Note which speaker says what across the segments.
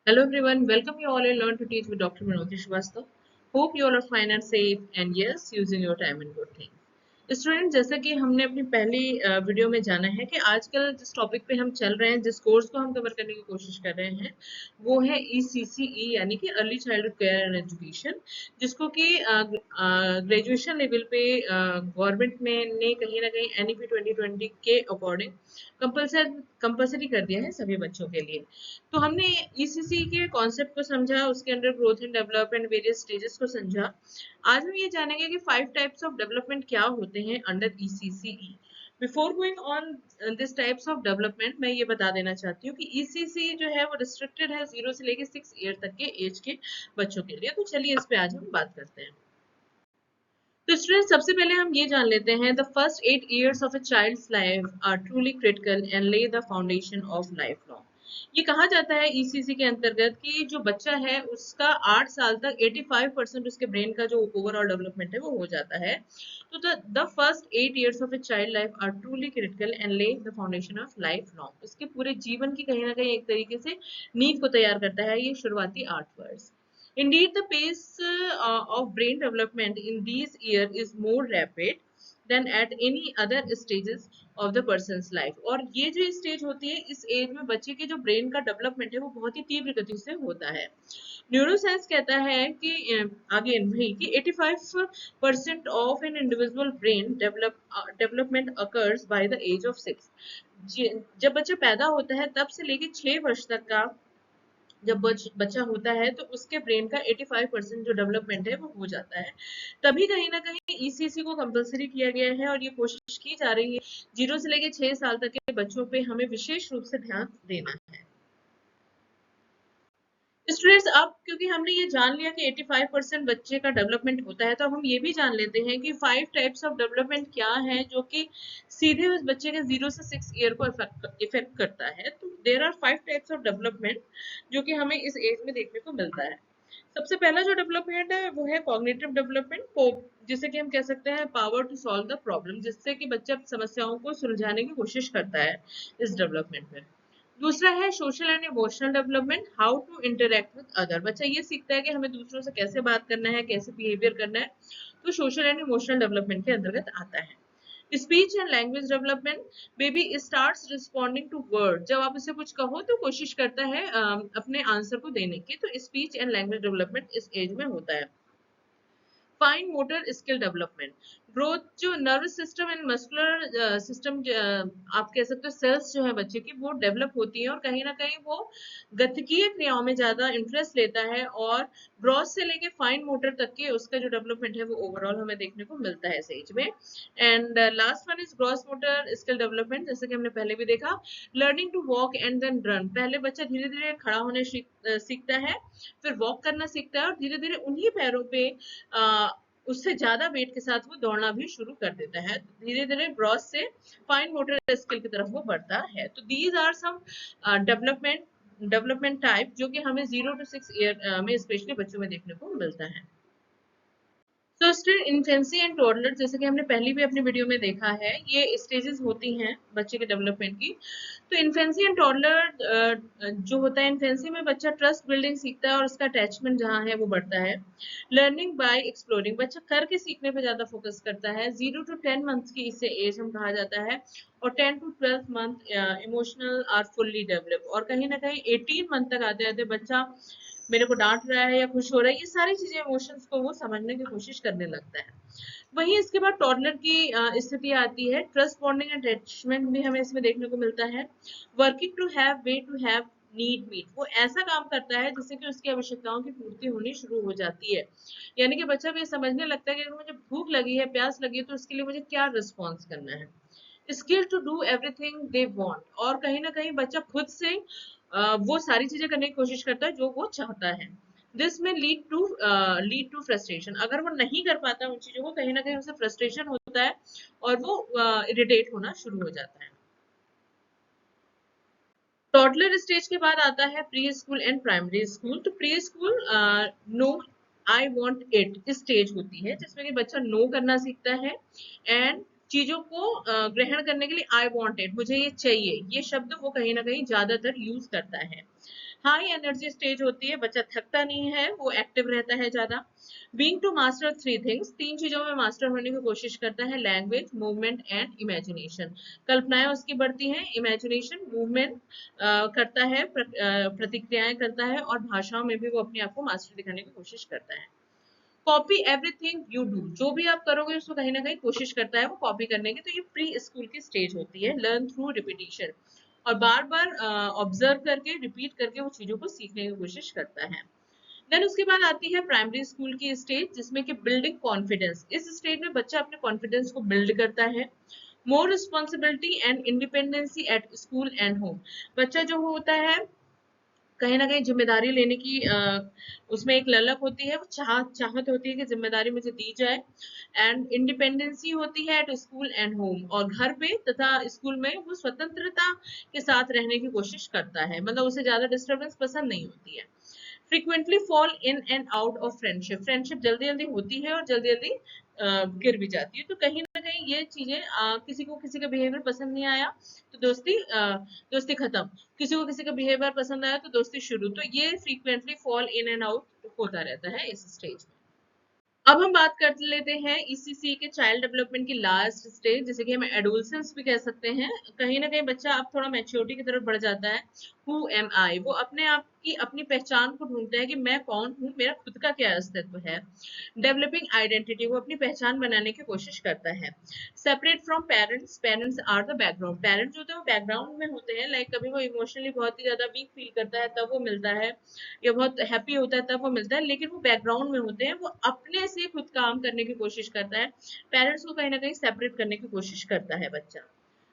Speaker 1: Hello everyone, welcome you all in Learn to Teach with Dr. Manoj Shrivastava. Hope you all are fine and safe and yes, using your time in good things. Student, जैसा कि हमने अपनी पहली video में जाना है कि आजकल जिस टॉपिक पे हम चल रहे हैं, जिस कोर्स को हम कवर करने की कोशिश कर रहे हैं, वो है ECCE यानी कि early childhood care and education, जिसको कि ग्रेजुएशन लेवल पे गवर्नमेंट में ने कहीं ना कहीं NEP 2020 के अकॉर्डिंग कंपल्सरी कर दिया है सभी बच्चों के लिए। तो हमने ECC के कॉन्सेप्ट को समझा, उसके अंदर growth and development various stages को समझा। आज हम ये जानेंगे कि 5 टाइप्स ऑफ डेवलपमेंट क्या होते हैं under ECCE। Before going on this types of development, मैं ये बता देना चाहती हूँ कि ECCE जो है वो रिस्ट्रिक्टेड है 0 से लेकर 6 ईयर तक के एज के बच्चों के लिए। तो चलिए इस पे आज हम बात करते हैं। तो स्टूडेंट, सबसे पहले हम ये जान लेते हैं the first 8 years of a child's life are truly critical and lay the foundation of life long. ये कहा जाता है ECC के अंतर्गत कि जो बच्चा है उसका 8 साल तक 85% उसके ब्रेन का जो ओवरऑल डेवलपमेंट है वो हो जाता है। तो the first 8 years of a child life are truly critical and lay the foundation of life long. उसके पूरे जीवन की कहीं ना कहीं एक तरीके से नींव को तैयार करता है ये शुरुआती 8 वर्ष। Indeed, the pace of brain development in these years is more rapid than at any other stages of the person's life. और ये जो स्टेज होती है, इस एज में बच्चे के जो ब्रेन का डेवलपमेंट है वो बहुत ही तीव्र गति से होता है। न्यूरोसाइंस कहता है कि आगे नहीं कि 85% of an individual brain development occurs by the age of 6। जब बच्चा पैदा होता है तब से लेके 6 वर्ष तक का जब बच्चा होता है तो उसके ब्रेन का 85% जो डेवलपमेंट है वो हो जाता है। तभी कहीं ना कहीं ECC को कंपलसरी किया गया है और ये कोशिश की जा रही है 0 से लेकर 6 साल तक के बच्चों पे हमें विशेष रूप से ध्यान देना है। स्टूडेंट्स, अब क्योंकि हमने ये जान लिया कि 85% बच्चे का डेवलपमेंट होता है, तो अब हम ये भी जान लेते हैं कि 5 टाइप्स ऑफ डेवलपमेंट क्या है जो कि सीधे उस बच्चे के 0 से 6 ईयर को इफेक्ट करता है। तो there are 5 types of development जो कि हमें इस एज में देखने को मिलता है। सबसे पहला जो डेवलपमेंट है वो है कॉग्निटिव डेवलपमेंट, जिसे कि हम कह सकते हैं power to solve the problem, जिससे कि बच्चा समस्याओं को सुलझाने की कोशिश करता है इस डेवलपमेंट में। दूसरा है social and emotional development, how to interact with other. बच्चा ये सीखता है कि हमें दूसरों से कैसे बात करना है, कैसे बिहेवियर करना है। तो सोशल एंड इमोशनल डेवलपमेंट के अंतर्गत आता है। Speech and language development, baby starts responding to word. जब आप उसे कुछ कहो तो कोशिश करता है अपने आंसर को देने की। तो स्पीच एंड लैंग्वेज डेवलपमेंट इस एज में होता है। Fine motor skill development, growth जो nervous system and muscular system, आप कह सकते हो सेल्स जो है बच्चे की वो डेवलप होती है और कहीं ना कहीं वो गतिकीय क्रियाओं में ज्यादा इंटरेस्ट लेता है और ग्रॉस से लेके फाइन मोटर तक के उसका जो डेवलपमेंट है वो ओवरऑल हमें देखने को मिलता है इस एज में। And last one is gross motor skill development, जैसे कि हमने पहले भी देखा, learning to walk and then run. पहले बच्चा धीरे धीरे खड़ा होने सीखता है, फिर वॉक करना सीखता है और धीरे धीरे उन्हीं पैरों पे उससे ज्यादा वेट के साथ वो दौड़ना भी शुरू कर देता है। धीरे धीरे ग्रॉस से फाइन मोटर स्किल की तरफ वो बढ़ता है। तो these are some development type जो कि हमें 0 to 6 ईयर में स्पेशली बच्चों में देखने को मिलता है। तो स्टिल इन्फेंसी एंड टॉडलर, जैसे कि हमने पहले भी अपनी वीडियो में देखा है, ये स्टेजेस होती हैं बच्चे के डेवलपमेंट की। तो इन्फेंसी एंड टॉडलर जो होता है, इन्फेंसी में बच्चा ट्रस्ट बिल्डिंग सीखता है और उसका अटैचमेंट जहाँ है वो बढ़ता है। लर्निंग बाय एक्सप्लोरिंग, बच्चा करके सीखने पे ज्यादा फोकस करता है। 0 to 10 मंथ्स की इसे एज हम कहा जाता है और 10 to 12 month emotional are fully develop. और कहीं ना कहीं 18 मंथ तक आते आते बच्चा मेरे को डांट रहा है या खुश हो रहा है, ये सारी चीजें इमोशंस को वो समझने की कोशिश करने लगता है। वहीं इसके बाद टॉडलर की स्थिति आती है। ट्रस्ट बॉन्डिंग एंड अटैचमेंट भी हमें इसमें देखने को मिलता है। Working to have way to have need meet, वो ऐसा काम करता है जिससे कि उसकी आवश्यकताओं की पूर्ति होनी शुरू हो जाती है। यानी कि बच्चा भी समझने लगता है कि अगर मुझे भूख लगी है, प्यास लगी है, तो उसके लिए मुझे क्या रिस्पॉन्स करना है। Skill to do everything they want, और कहीं ना कहीं बच्चा खुद से वो सारी चीजें करने की कोशिश करता है जो वो चाहता है। दिस में लीड टू फ्रस्ट्रेशन, अगर वो नहीं कर पाता उन चीजों को, कहीं ना कहीं उसे फ्रस्ट्रेशन होता है और वो इरिटेट होना शुरू हो जाता है। टॉडलर स्टेज के बाद आता है preschool and primary school. तो preschool no I want it stage होती है, जिसमें कि बच्चा नो करना सीखता है एंड चीजों को ग्रहण करने के लिए आई वॉन्ट इट, मुझे ये चाहिए, ये शब्द वो कहीं ना कहीं ज्यादातर यूज करता है। हाई एनर्जी स्टेज होती है, बच्चा थकता नहीं है, वो एक्टिव रहता है ज्यादा। Being to master three things, तीन चीजों में मास्टर होने की कोशिश करता है, लैंग्वेज, मूवमेंट एंड इमेजिनेशन। कल्पनाएं उसकी बढ़ती हैं, इमेजिनेशन, मूवमेंट करता है, प्रतिक्रियाएं करता है, और भाषाओं में भी वो अपने आप को मास्टर दिखाने की कोशिश करता है। कॉपी एवरीथिंग यू डू, जो भी आप करोगे उसको कहीं ना कहीं कोशिश करता है वो कॉपी करने की। तो ये प्री स्कूल की स्टेज होती है, लर्न थ्रू रिपीटिशन, और बार बार ऑब्जर्व करके, रिपीट करके वो चीजों को सीखने की कोशिश करता है। देन उसके बाद आती है प्राइमरी स्कूल की स्टेज, जिसमें कि बिल्डिंग कॉन्फिडेंस। इस स्टेज में बच्चा अपने कॉन्फिडेंस को बिल्ड करता है। More responsibility and independency at school and home, बच्चा जो होता है कहीं ना कहीं जिम्मेदारी लेने की उसमें एक ललक होती है, वो चाहत होती है कि जिम्मेदारी मुझे दी जाए। एंड इंडिपेंडेंसी होती है एट स्कूल एंड होम, और घर पे तथा स्कूल में वो स्वतंत्रता के साथ रहने की कोशिश करता है, मतलब उसे ज्यादा डिस्टरबेंस पसंद नहीं होती है। Frequently fall in and out of friendship, friendship जल्दी जल्दी होती है और जल्दी जल्दी गिर भी जाती है। तो कहीं ना कहीं ये चीजें किसी को किसी का बिहेवियर पसंद नहीं आया तो दोस्ती खत्म, किसी को किसी का बिहेवियर पसंद आया तो दोस्ती शुरू। तो ये frequently fall in and out होता रहता है इस स्टेज में। अब हम बात कर लेते हैं ईसीसी के चाइल्ड डेवलपमेंट की लास्ट स्टेज, जिसे कि हम एडोलसेंस भी कह सकते हैं। कहीं ना कहीं बच्चा अब थोड़ा मैच्योरिटी की तरफ बढ़ जाता है। हु एम आई, वो अपने आप की अपनी पहचान को ढूंढता है कि मैं कौन हूँ, मेरा खुद का क्या अस्तित्व है। डेवलपिंग आइडेंटिटी, वो अपनी पहचान बनाने की कोशिश करता है। Separate from parents, parents are the background, parents जो होते हैं वो बैकग्राउंड में होते हैं। लाइक कभी वो इमोशनली बहुत ही ज्यादा वीक फील करता है तब वो मिलता है, या बहुत हैप्पी होता है तब वो मिलता है, लेकिन वो बैकग्राउंड में होते हैं, वो अपने से खुद काम करने की कोशिश करता है। पेरेंट्स को कहीं ना कहीं सेपरेट करने की कोशिश करता है बच्चा।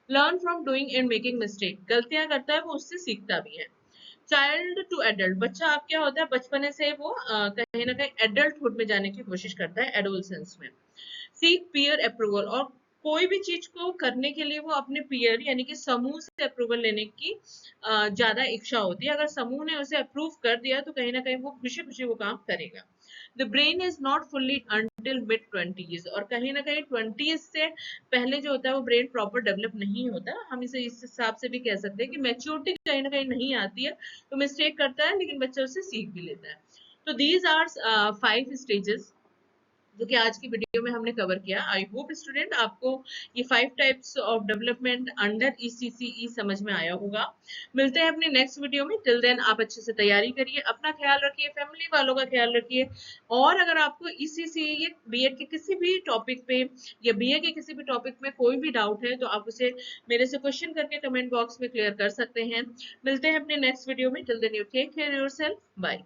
Speaker 1: Learn from doing and making mistake, गलतियां करता है, वो उससे सीखता भी है। चाइल्ड टू एडल्ट, बच्चा अब क्या होता है, बचपने से वो कहीं ना कहीं एडल्टहुड में जाने की कोशिश करता है, एडोलसेंस में। सीक पीयर अप्रूवल, और कोई भी चीज को करने के लिए वो अपने पीयर यानी कि समूह से अप्रूवल लेने की ज्यादा इच्छा होती है। अगर समूह ने उसे अप्रूव कर दिया तो कहीं ना कहीं वो खुशी खुशी वो काम करेगा। The brain is not fully until mid twenties, और कहीं ना कहीं ट्वेंटीज से पहले जो होता है वो ब्रेन प्रॉपर डेवलप नहीं होता। हम इसे इस हिसाब से भी कह सकते हैं कि मैच्योरिटी कहीं ना कहीं नहीं आती है, तो मिस्टेक करता है लेकिन बच्चा उससे सीख भी लेता है। तो दीज आर 5 स्टेजेस जो कि आज की वीडियो में हमने कवर किया। आई होप स्टूडेंट आपको ये 5 types of development under ECCE समझ में आया होगा। मिलते हैं अपने नेक्स्ट वीडियो में। टिल देन आप अच्छे से तैयारी करिए, अपना ख्याल रखिए, फैमिली वालों का ख्याल रखिए। और अगर आपको ईसीसीई या बीएड के किसी भी टॉपिक पे या बीए के किसी भी टॉपिक में कोई भी डाउट है तो आप उसे मेरे से क्वेश्चन करके कमेंट बॉक्स में क्लियर कर सकते हैं। मिलते हैं अपने नेक्स्ट वीडियो में। Till then you take care yourself, bye.